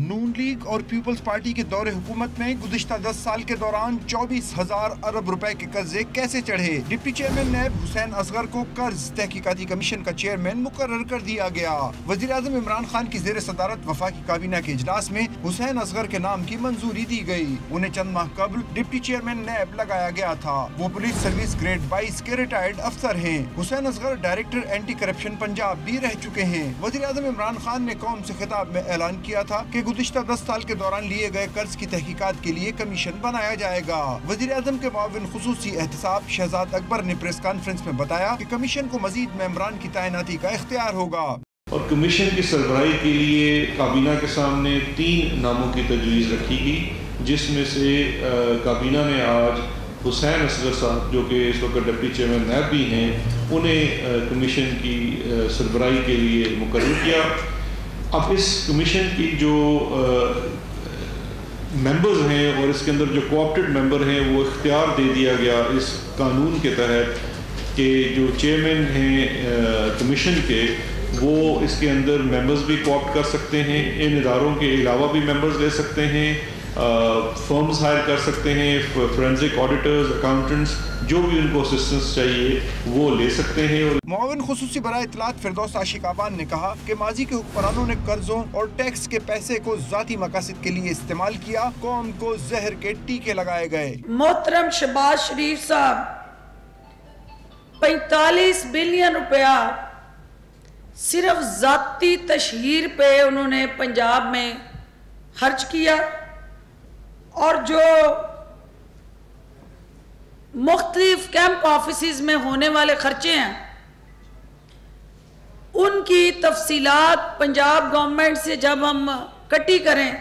नून league और peoples party के दौरे हुकूमत में गुज़िश्ता 10 साल के दौरान 24,000 अरब रुपए के कर्जे कैसे चढ़े। डिप्टी चेयरमैन नैब हुसैन असगर को कर्ज तहकीकाती कमीशन का चेयरमैन मुकर्रर कर दिया गया। वज़ीर आज़म इमरान खान की ज़ेर सदारत वफाकी काबीना के इजलास में हुसैन असगर के नाम की मंजूरी दी गई। उन्हें चंद माह कबल डिप्टी चेयरमैन नैब लगाया गया था। वो पुलिस सर्विस ग्रेड 22 के रिटायर्ड अफसर हैं। Hussain Asghar director anti corruption Punjab भी रह चुके हैं। वज़ीर आज़म इमरान खान ने कौम से खिताब में ऐलान किया था कि गुज़िश्ता 10 साल के दौरान लिए गए कर्ज की तहकीकात के लिए कमीशन बनाया जाएगा। वज़ीर आज़म के मुआविन खुसूसी एहतसाब शहजाद अकबर ने प्रेस कॉन्फ्रेंस में बताया कि कमीशन को मजीद मेंबरान की तैनाती का इख्तियार होगा। और कमीशन की सरबराही के लिए काबीना के सामने 3 नामों की तजवीज़ रखी गई, जिसमें से काबीना ने आज हुसैन असगर साहब, जो कि इस वक्त डिप्टी चेयरमैन नैब भी हैं, उन्हें कमीशन की सरबराही के लिए मुकर्रर किया। अब इस कमीशन की जो मेंबर्स हैं और इसके अंदर जो कोऑप्टेड मेंबर हैं, वो इख्तियार दे दिया गया इस कानून के तहत कि जो चेयरमैन हैं कमीशन के, वो इसके अंदर मेंबर्स भी कोऑप्ट कर सकते हैं। इन इदारों के अलावा भी मेंबर्स ले सकते हैं, फर्म्स हायर कर सकते हैं, फोरेंसिक ऑडिटर्स, अकाउंटेंट्स, जो भी उनको असिस्टेंस चाहिए वो ले सकते हैं। और मुआविन खुसूसी बराए इत्तलात फिरदौस आशिक आबान ने कहा कि माजी के हुक्मरानों ने कर्जों और टैक्स के पैसे को जाती मकासद के लिए इस्तेमाल किया, कौम को जहर के टीके लगाए गए। मोहतरम शहबाज शरीफ साहब 45 बिलियन रुपया सिर्फ जाती तशहीर पे उन्होंने पंजाब में खर्च किया, और जो मुख्तलिफ कैंप ऑफिस में होने वाले खर्चे हैं, उनकी तफसीलात पंजाब गवर्नमेंट से जब हम इकट्ठी करें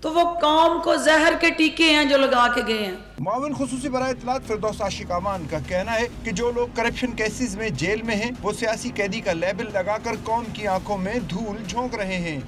तो वो कौम को जहर के टीके हैं जो लगा के गए हैं। मुआविन खुसूसी बराए इत्तलात फिरदौस आशिक आमान का कहना है कि जो लोग करप्शन केसेस में जेल में हैं, वो सियासी कैदी का लेबल लगाकर कौम की आंखों में धूल झोंक रहे हैं।